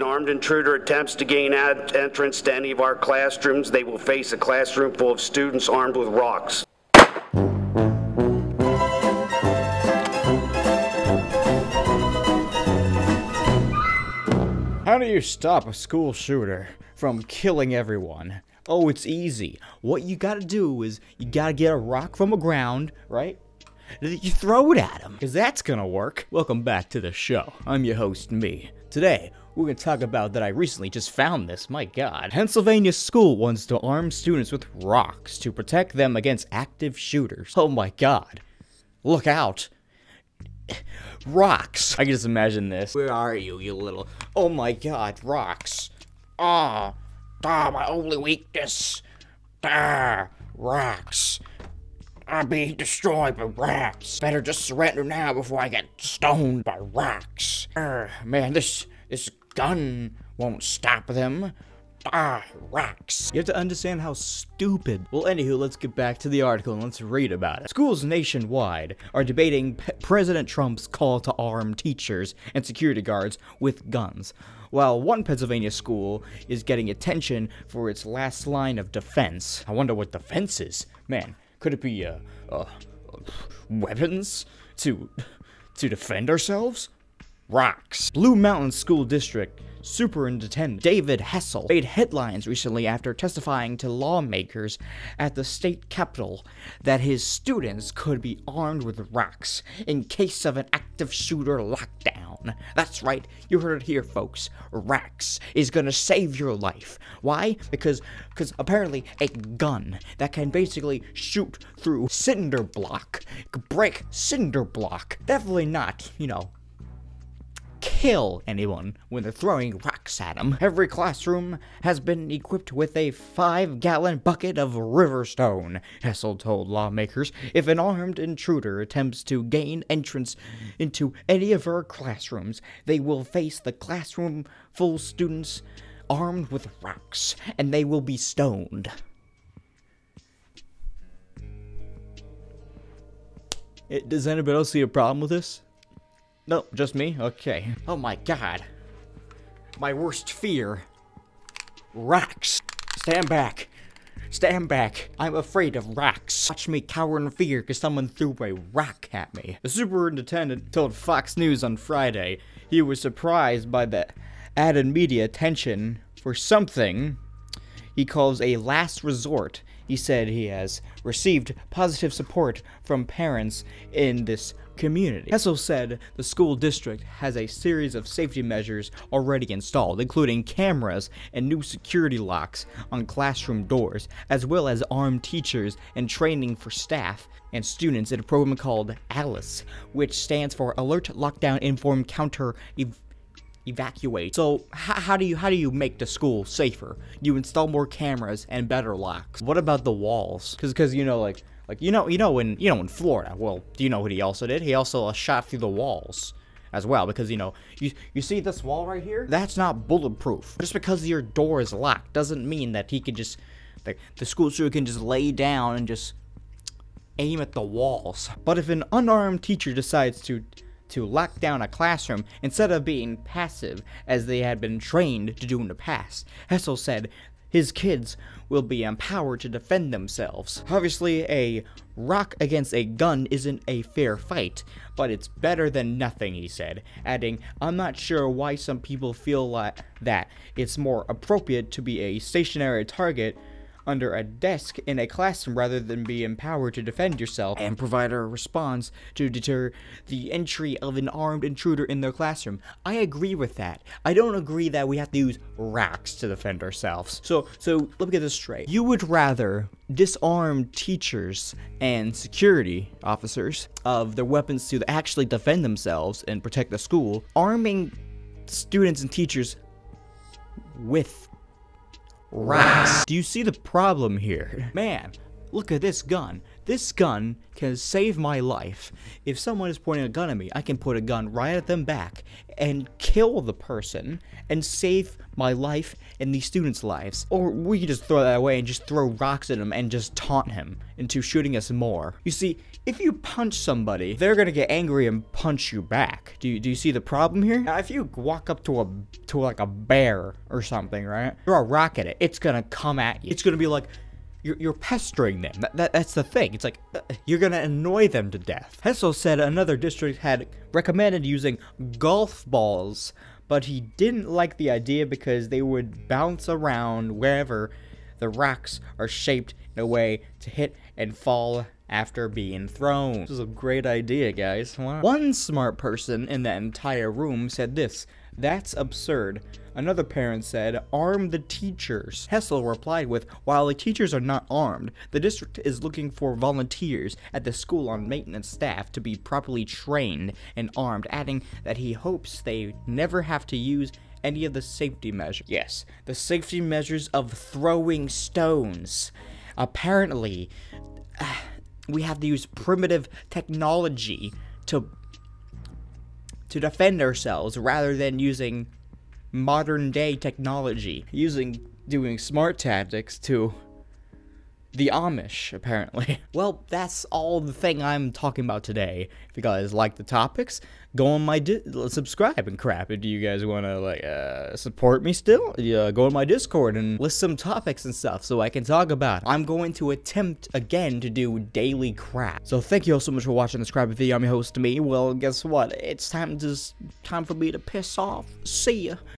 an armed intruder attempts to gain entrance to any of our classrooms, they will face a classroom full of students armed with rocks. How do you stop a school shooter from killing everyone? Oh, it's easy. What you gotta do is you gotta get a rock from the ground, right? Then you throw it at him, because that's gonna work. Welcome back to the show. I'm your host, me. Today, we're gonna talk about that I recently just found this, my god. Pennsylvania school wants to arm students with rocks to protect them against active shooters. Oh my god. Look out. Rocks. I can just imagine this. Where are you, you little... Oh my god, rocks. My only weakness. Rocks. I'm being destroyed by rocks. Better just surrender now before I get stoned by rocks. Man, this gun won't stop them. Rocks. You have to understand how stupid. Well, anywho, let's get back to the article and let's read about it. Schools nationwide are debating President Trump's call to arm teachers and security guards with guns, while one Pennsylvania school is getting attention for its last line of defense. I wonder what defense is. Man, could it be, weapons to defend ourselves? Rocks. Blue Mountain School District Superintendent David Hessel made headlines recently after testifying to lawmakers at the state capitol that his students could be armed with rocks in case of an active shooter lockdown. That's right, you heard it here, folks. Rocks is gonna save your life. Why? Because apparently a gun that can basically shoot through cinder block, break cinder block, definitely not, kill anyone when they're throwing rocks at them. Every classroom has been equipped with a 5-gallon bucket of Riverstone, Hessel told lawmakers. If an armed intruder attempts to gain entrance into any of our classrooms, they will face the classroom full of students armed with rocks, and they will be stoned. Does anybody else see a problem with this? No, just me? Okay. Oh my god. My worst fear. Rocks. Stand back. Stand back. I'm afraid of rocks. Watch me cower in fear because someone threw a rock at me. The superintendent told Fox News on Friday he was surprised by the added media attention for something he calls a last resort. He said he has received positive support from parents in this community. Hessel said the school district has a series of safety measures already installed, including cameras and new security locks on classroom doors, as well as armed teachers and training for staff and students in a program called ALICE, which stands for Alert, Lockdown, Inform, Counter, Evacuate. So how do you make the school safer? You install more cameras and better locks. What about the walls? Because in Florida, well, do you know what he also did? He also shot through the walls as well, because you see this wall right here? That's not bulletproof. Just because your door is locked doesn't mean that he can just the school shooter can just lay down and just aim at the walls. But if an unarmed teacher decides to lock down a classroom instead of being passive as they had been trained to do in the past, Hessel said his kids will be empowered to defend themselves. Obviously, a rock against a gun isn't a fair fight, but it's better than nothing, he said, adding, I'm not sure why some people feel like that it's more appropriate to be a stationary target under a desk in a classroom rather than be empowered to defend yourself and provide a response to deter the entry of an armed intruder in their classroom. I agree with that. I don't agree that we have to use rocks to defend ourselves. So let me get this straight. You would rather disarm teachers and security officers of their weapons to actually defend themselves and protect the school, arming students and teachers with rocks. Do you see the problem here? Man, look at this gun. This gun can save my life. If someone is pointing a gun at me, I can put a gun right at them back and kill the person and save my life and these students' lives. Or we can just throw that away and just throw rocks at him and just taunt him into shooting us more. You see, if you punch somebody, they're gonna get angry and punch you back. Do you see the problem here? Now, if you walk up to like a bear or something, right? Throw a rock at it, it's gonna come at you. It's gonna be like, you're pestering them. That's the thing. It's like, you're gonna annoy them to death. Hessel said another district had recommended using golf balls, but he didn't like the idea because they would bounce around wherever the rocks are shaped in a way to hit and fall after being thrown. This is a great idea, guys. Wow. One smart person in that entire room said this: "That's absurd." Another parent said, "Arm the teachers." Hessel replied with, "While the teachers are not armed, the district is looking for volunteers at the school on maintenance staff to be properly trained and armed," adding that he hopes they never have to use any of the safety measures. Yes, the safety measures of throwing stones. Apparently, we have to use primitive technology to defend ourselves rather than using modern day technology, doing smart tactics to the Amish, apparently. Well, that's all the thing I'm talking about today. If you guys like the topics, go on my subscribe and crap. Do you guys want to support me still? Go on my Discord and list some topics and stuff so I can talk about it. I'm going to attempt again to do daily crap. So thank you all so much for watching this crap video. I'm your host, me. Well, guess what? It's time for me to piss off. See ya.